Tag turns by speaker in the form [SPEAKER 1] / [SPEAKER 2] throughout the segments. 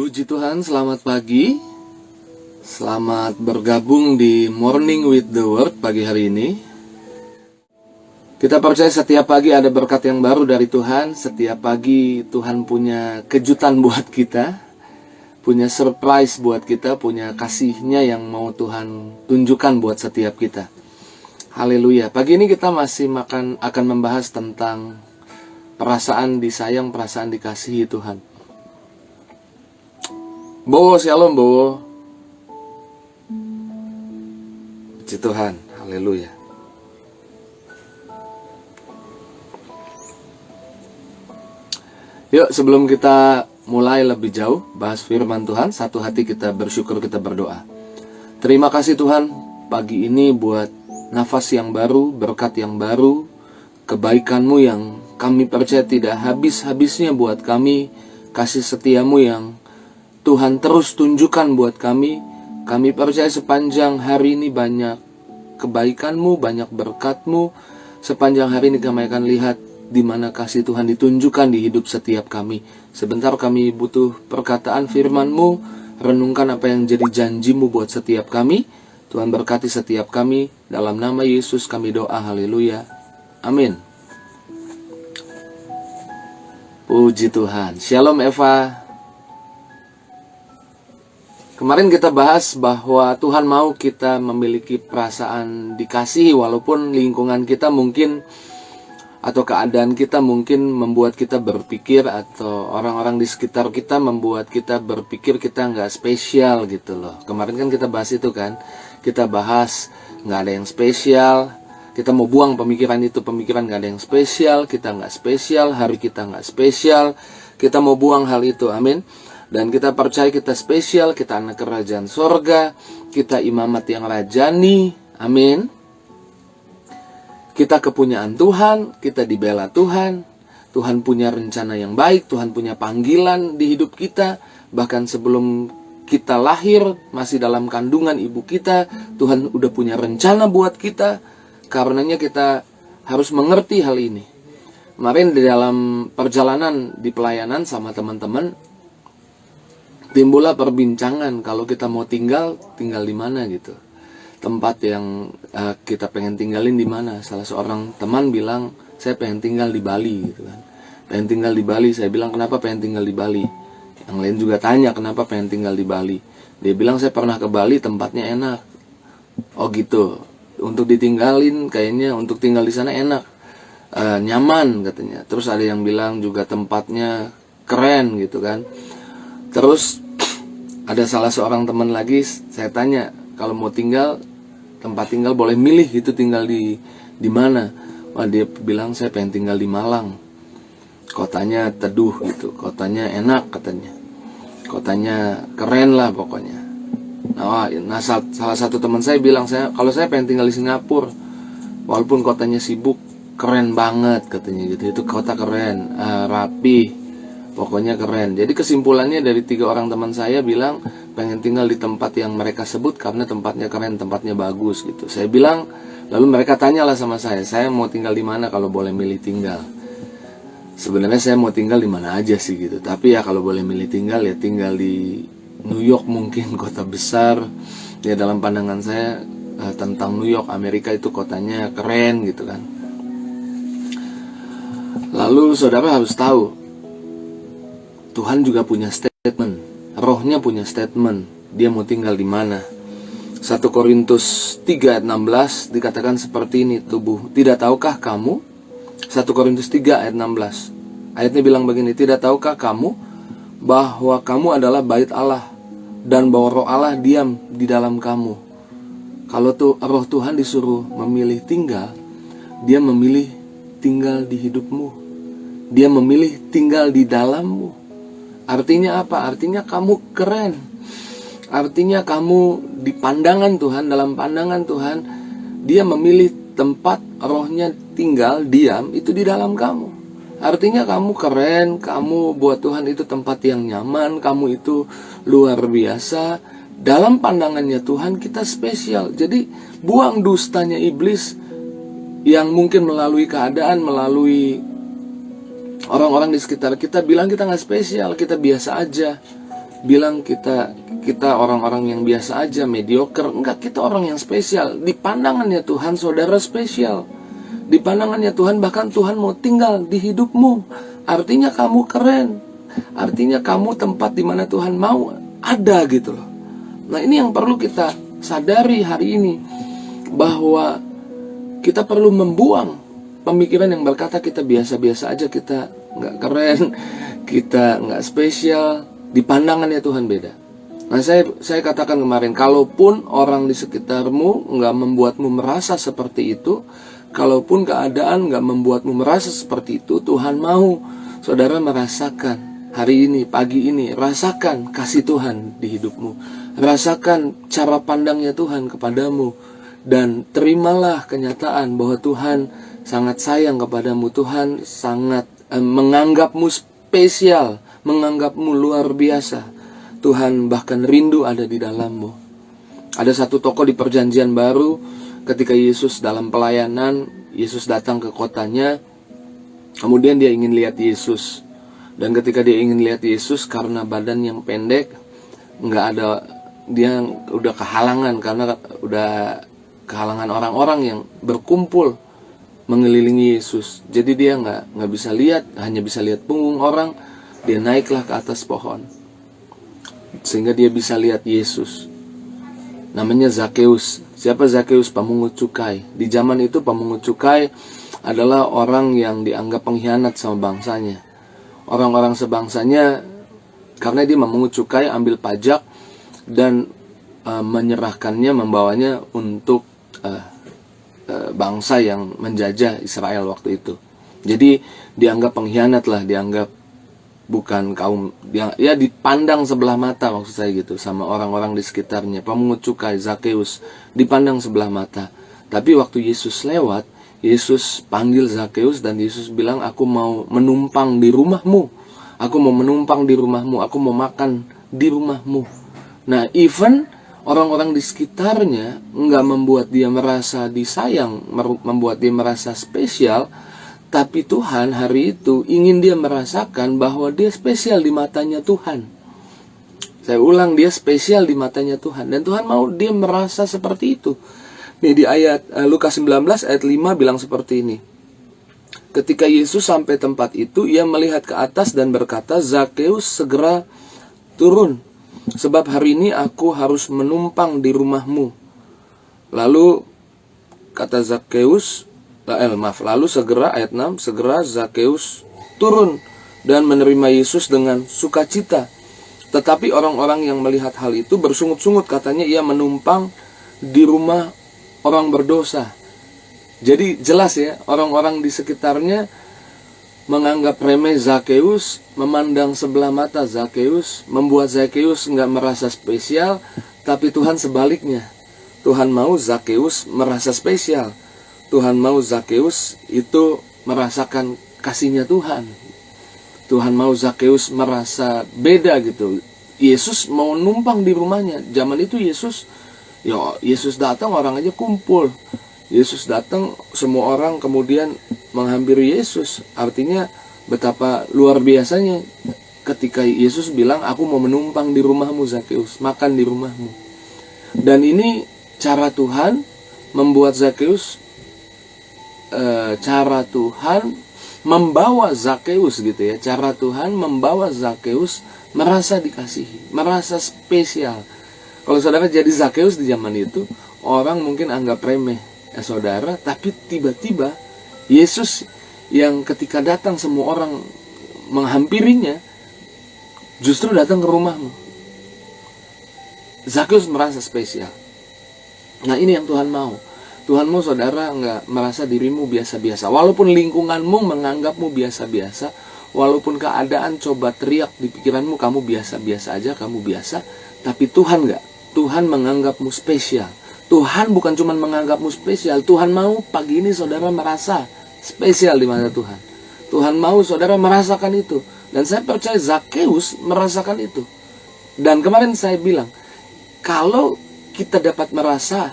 [SPEAKER 1] Puji Tuhan, selamat pagi. Selamat bergabung di Morning with the Word pagi hari ini. Kita percaya setiap pagi ada berkat yang baru dari Tuhan. Setiap pagi Tuhan punya kejutan buat kita, punya surprise buat kita, punya kasih-Nya yang mau Tuhan tunjukkan buat setiap kita. Haleluya. Pagi ini kita masih akan membahas tentang perasaan disayang, perasaan dikasihi Tuhan. Bowo, shalom Bowo. Puji Tuhan, haleluya. Yuk, sebelum kita mulai lebih jauh bahas firman Tuhan, satu hati kita bersyukur, kita berdoa. Terima kasih Tuhan, pagi ini buat nafas yang baru, berkat yang baru, kebaikan-Mu yang kami percaya tidak habis-habisnya buat kami, kasih setia-Mu yang Tuhan terus tunjukkan buat kami. Kami percaya sepanjang hari ini banyak kebaikan-Mu, banyak berkat-Mu. Sepanjang hari ini kami akan lihat di mana kasih Tuhan ditunjukkan di hidup setiap kami. Sebentar kami butuh perkataan firman-Mu, renungkan apa yang jadi janji-Mu buat setiap kami. Tuhan berkati setiap kami, dalam nama Yesus kami doa, haleluya, amin. Puji Tuhan, shalom Eva. Kemarin kita bahas bahwa Tuhan mau kita memiliki perasaan dikasihi, walaupun lingkungan kita mungkin atau keadaan kita mungkin membuat kita berpikir, atau orang-orang di sekitar kita membuat kita berpikir kita nggak spesial gitu loh. Kemarin kan kita bahas itu kan, kita bahas nggak ada yang spesial. Kita mau buang pemikiran itu, pemikiran nggak ada yang spesial, kita nggak spesial, hari kita nggak spesial. Kita mau buang hal itu, amin. Dan kita percaya kita spesial, kita anak kerajaan sorga, kita imamat yang rajani, amin. Kita kepunyaan Tuhan, kita dibela Tuhan. Tuhan punya rencana yang baik, Tuhan punya panggilan di hidup kita. Bahkan sebelum kita lahir, masih dalam kandungan ibu kita, Tuhan udah punya rencana buat kita. Karenanya kita harus mengerti hal ini. Kemarin di dalam perjalanan di pelayanan sama teman-teman, timbullah perbincangan kalau kita mau tinggal di mana gitu. Tempat yang kita pengen tinggalin di mana. Salah seorang teman bilang, saya pengen tinggal di Bali gitu kan. Pengen tinggal di Bali. Saya bilang, kenapa pengen tinggal di Bali? Yang lain juga tanya, kenapa pengen tinggal di Bali? Dia bilang, saya pernah ke Bali, tempatnya enak. Oh gitu. Untuk ditinggalin kayaknya, untuk tinggal di sana enak, nyaman katanya. Terus ada yang bilang juga tempatnya keren gitu kan. Terus ada salah seorang teman lagi, saya tanya, kalau mau tinggal, tempat tinggal boleh milih gitu, tinggal di mana? Wah, dia bilang saya pengen tinggal di Malang. Kotanya teduh gitu, kotanya enak katanya. Kotanya keren lah pokoknya. Nah, salah satu teman saya bilang, kalau saya pengen tinggal di Singapura, walaupun kotanya sibuk, keren banget katanya gitu. Itu kota keren, rapi, pokoknya keren. Jadi kesimpulannya dari 3 orang teman saya bilang pengen tinggal di tempat yang mereka sebut karena tempatnya keren, tempatnya bagus gitu. Saya bilang, lalu mereka tanyalah sama saya mau tinggal di mana kalau boleh milih tinggal. Sebenarnya saya mau tinggal di mana aja sih gitu. Tapi ya kalau boleh milih tinggal, ya tinggal di New York mungkin, kota besar. Ya dalam pandangan saya tentang New York, Amerika itu kotanya keren gitu kan. Lalu saudara harus tahu, Tuhan juga punya statement, Rohnya punya statement, Dia mau tinggal di mana. 1 Korintus 3 ayat 16 dikatakan seperti ini, tidak tahukah kamu? 1 Korintus 3 ayat 16. Ayatnya bilang begini, tidak tahukah kamu bahwa kamu adalah bait Allah dan bahwa Roh Allah diam di dalam kamu. Kalau Roh Tuhan disuruh memilih tinggal, Dia memilih tinggal di hidupmu. Dia memilih tinggal di dalammu. Artinya apa? Artinya kamu keren. Artinya kamu di pandangan Tuhan, dalam pandangan Tuhan, Dia memilih tempat Rohnya tinggal, diam, itu di dalam kamu. Artinya kamu keren, kamu buat Tuhan itu tempat yang nyaman, kamu itu luar biasa. Dalam pandangannya Tuhan kita spesial. Jadi buang dustanya iblis yang mungkin melalui keadaan, melalui orang-orang di sekitar kita bilang kita nggak spesial, kita biasa aja. bilang kita orang-orang yang biasa aja, mediocre. Enggak, kita orang yang spesial. Di pandangannya Tuhan, saudara spesial. Di pandangannya Tuhan, bahkan Tuhan mau tinggal di hidupmu. Artinya kamu keren. Artinya kamu tempat di mana Tuhan mau ada gitu loh. Nah, ini yang perlu kita sadari hari ini, bahwa kita perlu membuang pemikiran yang berkata kita biasa-biasa aja, kita nggak keren, kita nggak spesial. Di pandangannya Tuhan beda. Nah, saya katakan kemarin, kalaupun orang di sekitarmu nggak membuatmu merasa seperti itu, kalaupun keadaan nggak membuatmu merasa seperti itu, Tuhan mau saudara merasakan hari ini, pagi ini, rasakan kasih Tuhan di hidupmu, rasakan cara pandangnya Tuhan kepadamu, dan terimalah kenyataan bahwa Tuhan sangat sayang kepadamu. Tuhan sangat menganggapmu spesial, menganggapmu luar biasa. Tuhan bahkan rindu ada di dalammu. Ada satu tokoh di Perjanjian Baru, ketika Yesus dalam pelayanan, Yesus datang ke kotanya, kemudian dia ingin lihat Yesus. Dan ketika dia ingin lihat Yesus, karena badan yang pendek, dia udah kehalangan, karena udah kehalangan orang-orang yang berkumpul mengelilingi Yesus. Jadi dia nggak bisa lihat, hanya bisa lihat punggung orang. Dia naiklah ke atas pohon, sehingga dia bisa lihat Yesus. Namanya Zakeus. Siapa Zakeus? Pemungut cukai. Di zaman itu pemungut cukai adalah orang yang dianggap pengkhianat sama bangsanya. Orang-orang sebangsanya, karena dia memungut cukai, ambil pajak, dan menyerahkannya, membawanya untuk bangsa yang menjajah Israel waktu itu. Jadi dianggap pengkhianat lah, dianggap bukan kaum, ya dipandang sebelah mata, maksud saya gitu, sama orang-orang di sekitarnya. Pemungut cukai, Zakeus, dipandang sebelah mata. Tapi waktu Yesus lewat, Yesus panggil Zakeus, dan Yesus bilang, aku mau menumpang di rumahmu, aku mau menumpang di rumahmu, aku mau makan di rumahmu. Nah, even orang-orang di sekitarnya nggak membuat dia merasa disayang, membuat dia merasa spesial, tapi Tuhan hari itu ingin dia merasakan bahwa dia spesial di matanya Tuhan. Saya ulang, dia spesial di matanya Tuhan. Dan Tuhan mau dia merasa seperti itu. Nih di ayat Lukas 19 ayat 5 bilang seperti ini. Ketika Yesus sampai tempat itu, ia melihat ke atas dan berkata, Zakeus, segera turun, sebab hari ini aku harus menumpang di rumahmu. Lalu kata Zakeus, lalu segera, ayat 6, segera Zakeus turun dan menerima Yesus dengan sukacita. Tetapi orang-orang yang melihat hal itu bersungut-sungut, katanya ia menumpang di rumah orang berdosa. Jadi jelas ya, orang-orang di sekitarnya menganggap remeh Zakeus, memandang sebelah mata Zakeus, membuat Zakeus nggak merasa spesial. Tapi Tuhan sebaliknya, Tuhan mau Zakeus merasa spesial. Tuhan mau Zakeus itu merasakan kasihnya Tuhan. Tuhan mau Zakeus merasa beda gitu. Yesus mau numpang di rumahnya. Zaman itu Yesus datang, orang aja kumpul. Yesus datang, semua orang kemudian menghampiri Yesus. Artinya betapa luar biasanya ketika Yesus bilang, aku mau menumpang di rumahmu Zakeus, makan di rumahmu. Dan ini cara Tuhan membuat Zakeus, cara Tuhan membawa Zakeus gitu ya. Cara Tuhan membawa Zakeus merasa dikasihi, merasa spesial. Kalau saudara jadi Zakeus di zaman itu, orang mungkin anggap remeh saudara, tapi tiba-tiba Yesus yang ketika datang semua orang menghampirinya, justru datang ke rumahmu. Zakeus merasa spesial. Nah, ini yang Tuhan mau. Tuhan mau saudara nggak merasa dirimu biasa-biasa. Walaupun lingkunganmu menganggapmu biasa-biasa, walaupun keadaan coba teriak di pikiranmu, kamu biasa-biasa aja, kamu biasa. Tapi Tuhan nggak. Tuhan menganggapmu spesial. Tuhan bukan cuma menganggapmu spesial. Tuhan mau pagi ini saudara merasa spesial di mata Tuhan. Tuhan mau saudara merasakan itu. Dan saya percaya Zakeus merasakan itu. Dan kemarin saya bilang, kalau kita dapat merasa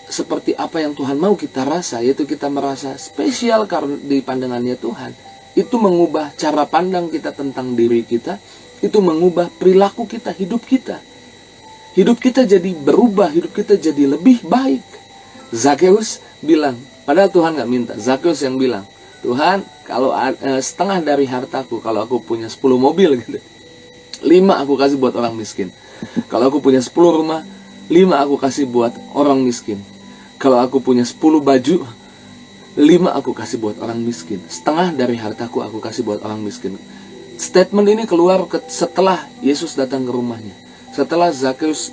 [SPEAKER 1] seperti apa yang Tuhan mau kita rasa, yaitu kita merasa spesial karena di pandangannya Tuhan, itu mengubah cara pandang kita tentang diri kita, Itu mengubah perilaku kita, hidup kita. Hidup kita jadi berubah, hidup kita jadi lebih baik. Zakheus bilang, padahal Tuhan gak minta. Zakheus yang bilang, Tuhan, kalau setengah dari hartaku, kalau aku punya 10 mobil gitu, 5 aku kasih buat orang miskin. Kalau aku punya 10 rumah, 5 aku kasih buat orang miskin. Kalau aku punya 10 baju, 5 aku kasih buat orang miskin. Setengah dari hartaku aku kasih buat orang miskin. Statement ini keluar setelah Yesus datang ke rumahnya. Setelah Zakheus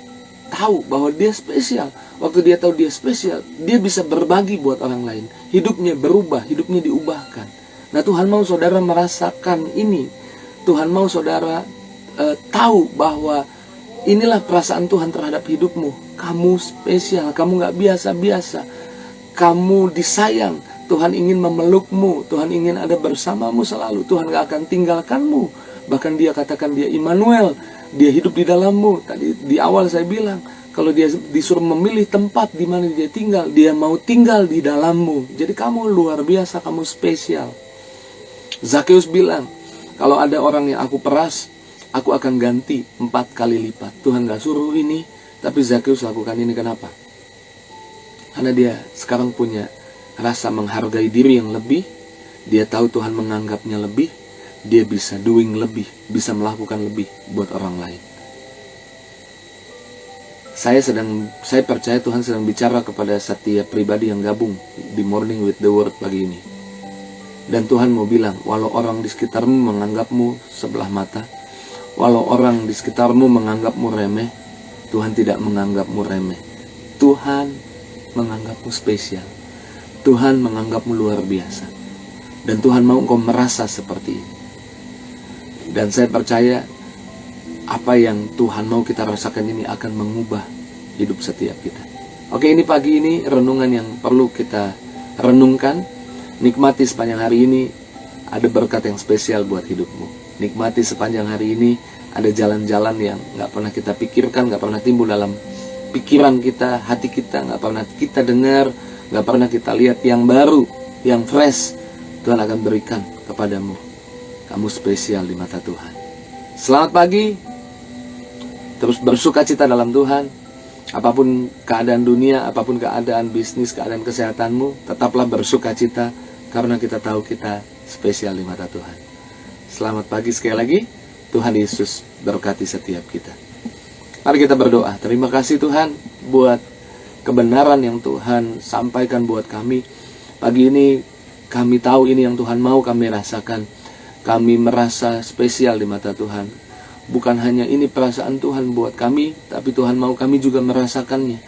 [SPEAKER 1] tahu bahwa dia spesial. Waktu dia tahu dia spesial, dia bisa berbagi buat orang lain. Hidupnya berubah, hidupnya diubahkan. Nah, Tuhan mau saudara merasakan ini. Tuhan mau saudara tahu bahwa inilah perasaan Tuhan terhadap hidupmu. Kamu spesial, kamu gak biasa-biasa. Kamu disayang. Tuhan ingin memelukmu, Tuhan ingin ada bersamamu selalu. Tuhan gak akan tinggalkanmu. Bahkan dia katakan dia Immanuel, dia hidup di dalammu. Tadi di awal saya bilang, kalau dia disuruh memilih tempat di mana dia tinggal, dia mau tinggal di dalammu. Jadi kamu luar biasa, kamu spesial. Zakheus bilang, kalau ada orang yang aku peras, aku akan ganti 4 kali lipat. Tuhan gak suruh ini, tapi Zakheus lakukan ini. Kenapa? Karena dia sekarang punya rasa menghargai diri yang lebih. Dia tahu Tuhan menganggapnya lebih. Dia bisa doing lebih, bisa melakukan lebih buat orang lain. Saya percaya Tuhan sedang bicara kepada setiap pribadi yang gabung di Morning with the Word pagi ini. Dan Tuhan mau bilang, walau orang di sekitarmu menganggapmu sebelah mata, walau orang di sekitarmu menganggapmu remeh, Tuhan tidak menganggapmu remeh. Tuhan menganggapmu spesial. Tuhan menganggapmu luar biasa. Dan Tuhan mau engkau merasa seperti ini. Dan saya percaya apa yang Tuhan mau kita rasakan ini akan mengubah hidup setiap kita. Oke, ini pagi ini renungan yang perlu kita renungkan. Nikmati sepanjang hari ini ada berkat yang spesial buat hidupmu. Nikmati sepanjang hari ini ada jalan-jalan yang gak pernah kita pikirkan, gak pernah timbul dalam pikiran kita, hati kita, gak pernah kita dengar, gak pernah kita lihat, yang baru, yang fresh. Tuhan akan berikan kepadamu. Kamu spesial di mata Tuhan. Selamat pagi. Terus bersuka cita dalam Tuhan. Apapun keadaan dunia, apapun keadaan bisnis, keadaan kesehatanmu, tetaplah bersuka cita karena kita tahu kita spesial di mata Tuhan. Selamat pagi sekali lagi. Tuhan Yesus berkati setiap kita. Mari kita berdoa. Terima kasih Tuhan buat kebenaran yang Tuhan sampaikan buat kami. Pagi ini kami tahu ini yang Tuhan mau kami rasakan. Kami merasa spesial di mata Tuhan. Bukan hanya ini perasaan Tuhan buat kami, tapi Tuhan mau kami juga merasakannya.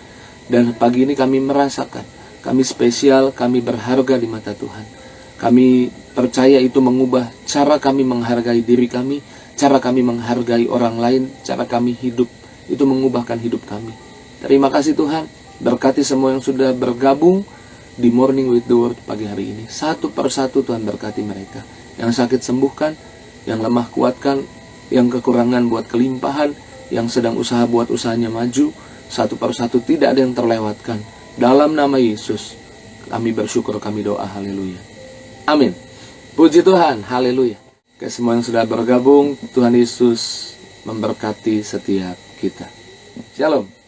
[SPEAKER 1] Dan pagi ini kami merasakan, kami spesial, kami berharga di mata Tuhan. Kami percaya itu mengubah cara kami menghargai diri kami, cara kami menghargai orang lain, cara kami hidup. Itu mengubahkan hidup kami. Terima kasih Tuhan, berkati semua yang sudah bergabung di Morning with the Word pagi hari ini. Satu persatu Tuhan berkati mereka. Yang sakit sembuhkan, yang lemah kuatkan, yang kekurangan buat kelimpahan, yang sedang usaha buat usahanya maju. Satu persatu tidak ada yang terlewatkan. Dalam nama Yesus kami bersyukur, kami doa, haleluya. Amin. Puji Tuhan, haleluya. Ke semua yang sudah bergabung, Tuhan Yesus memberkati setiap kita. Shalom.